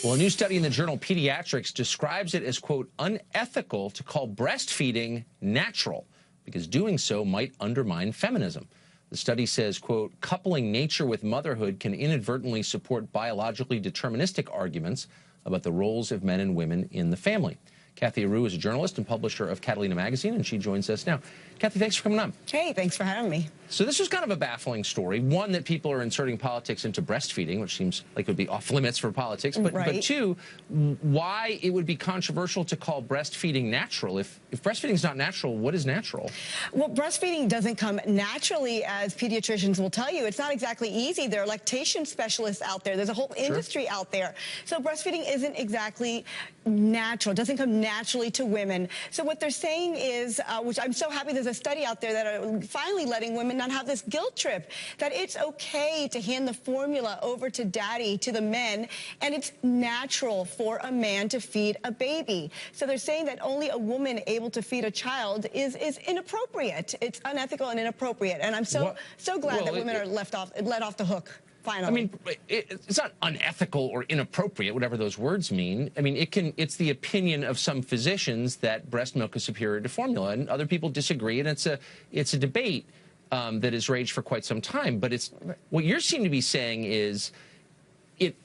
Well, a new study in the journal Pediatrics describes it as, quote, unethical to call breastfeeding natural because doing so might undermine feminism. The study says, quote, coupling nature with motherhood can inadvertently support biologically deterministic arguments about the roles of men and women in the family. Cathy Areu is a journalist and publisher of Catalina magazine, and she joins us now. Cathy, thanks for coming on. Hey, thanks for having me. So this was kind of a baffling story. One, that people are inserting politics into breastfeeding, which seems like it would be off limits for politics. But, right. but two, why it would be controversial to call breastfeeding natural. If breastfeeding is not natural, what is natural? Well, breastfeeding doesn't come naturally, as pediatricians will tell you. It's not exactly easy. There are lactation specialists out there. There's a whole industry out there. So breastfeeding isn't exactly natural. It doesn't come naturally to women. So what they're saying is, which I'm so happy there's a study out there that are finally letting women not have this guilt trip, that it's okay to hand the formula over to daddy, to the men, and it's natural for a man to feed a baby. So they're saying that only a woman able to feed a child is inappropriate. It's unethical and inappropriate. And I'm so glad that women are let off the hook. Finally. I mean, it's not unethical or inappropriate, whatever those words mean. I mean, it's the opinion of some physicians that breast milk is superior to formula, and other people disagree, and it's a debate that has raged for quite some time. But what you seem to be saying is it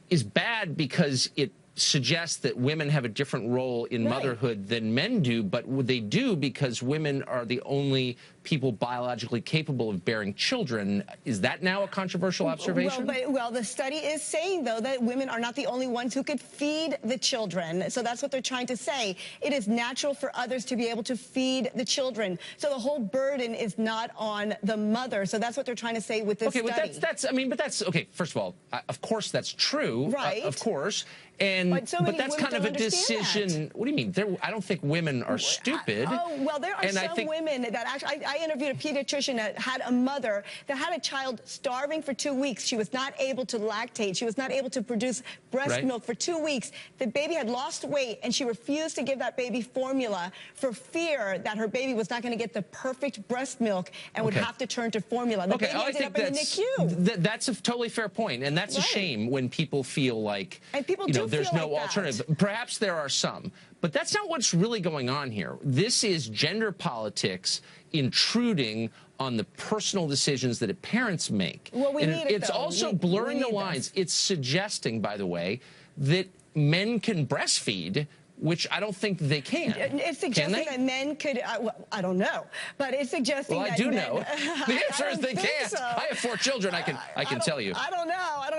is bad because it suggests that women have a different role in motherhood than men do, but they do because women are the only people biologically capable of bearing children. Is that now a controversial observation? Well, the study is saying, though, that women are not the only ones who could feed the children. So that's what they're trying to say. It is natural for others to be able to feed the children. So the whole burden is not on the mother. So that's what they're trying to say with this study. Okay, but that's okay. First of all, of course that's true. Right. Of course. But that's kind of a decision. What do you mean? I don't think women are stupid. Oh, well, there are some women that actually, I interviewed a pediatrician that had a mother that had a child starving for 2 weeks. She was not able to lactate. She was not able to produce breast milk for 2 weeks. The baby had lost weight, and she refused to give that baby formula for fear that her baby was not going to get the perfect breast milk and would have to turn to formula. The baby ended up in the NICU. That's a totally fair point, and that's a shame when people feel like, and people there's no alternative. Perhaps there are some, but that's not what's really going on here. This is gender politics intruding on the personal decisions that parents make. Well, it's also blurring the lines. It's suggesting, by the way, that men can breastfeed, which I don't think they can. It's suggesting that men could, well, I don't know, but it's suggesting that I do men, know. The answer is they can't. So. I have 4 children, I can tell you. I don't know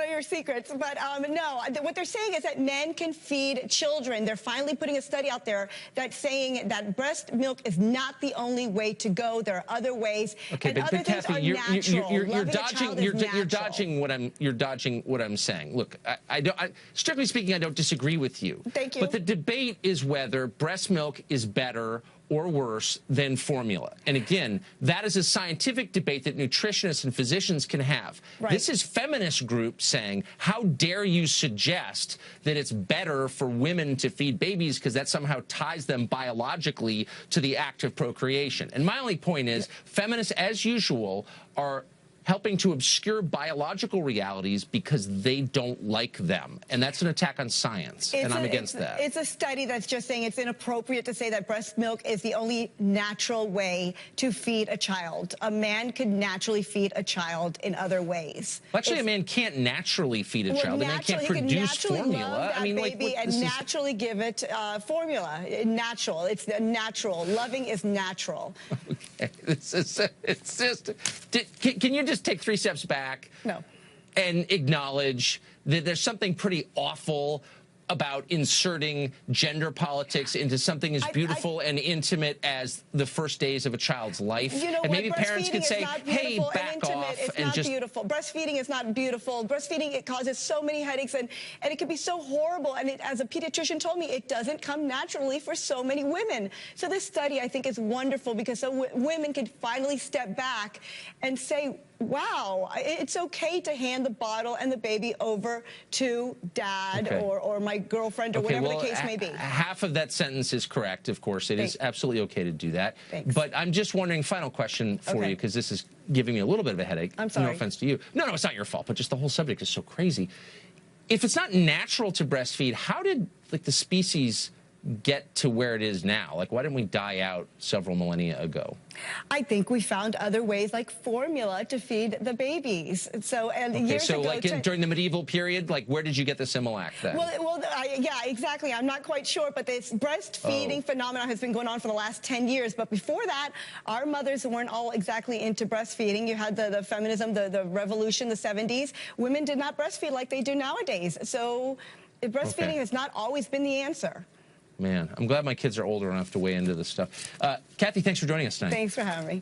your secrets, but no, what they're saying is that men can feed children. They're finally putting a study out there that's saying that breast milk is not the only way to go. There are other ways, and other things are natural. You're dodging what I'm saying. Look, strictly speaking, I don't disagree with you. Thank you. But the debate is whether breast milk is better or worse than formula. And again, that is a scientific debate that nutritionists and physicians can have. This is feminist groups saying, how dare you suggest that it's better for women to feed babies because that somehow ties them biologically to the act of procreation. And my only point is, feminists, as usual, are helping to obscure biological realities because they don't like them. And that's an attack on science, and I'm against that. It's a study that's just saying it's inappropriate to say that breast milk is the only natural way to feed a child. A man could naturally feed a child in other ways. Well, actually, a man can't naturally feed a child. A man can't produce formula. I mean, naturally give it formula. Natural. It's natural. Loving is natural. Okay. It's just. Can you just take 3 steps back and acknowledge that there's something pretty awful about inserting gender politics into something as beautiful and intimate as the first days of a child's life? And maybe parents could say, hey, back off. It's not beautiful. Breastfeeding is not beautiful. Breastfeeding, it causes so many headaches, and it can be so horrible. And as a pediatrician told me, it doesn't come naturally for so many women. So this study, I think, is wonderful because so women can finally step back and say, wow, it's okay to hand the bottle and the baby over to dad or my girlfriend or whatever the case may be. Half of that sentence is correct, of course. It is absolutely okay to do that. Thanks. But I'm just wondering, final question for you, because this is giving me a little bit of a headache. I'm sorry. No offense to you. No, it's not your fault, but just the whole subject is so crazy. if it's not natural to breastfeed, how did like the species get to where it is now? Like, why didn't we die out several millennia ago? I think we found other ways like formula to feed the babies. So, and Okay, years so ago, like during the medieval period, like where did you get the Similac then? Yeah, exactly. I'm not quite sure, but this breastfeeding phenomenon has been going on for the last 10 years. But before that, our mothers weren't all exactly into breastfeeding. You had the feminism, the revolution, the 70s. Women did not breastfeed like they do nowadays. So breastfeeding has not always been the answer. Man, I'm glad my kids are older enough to weigh into this stuff. Cathy, thanks for joining us tonight. Thanks for having me.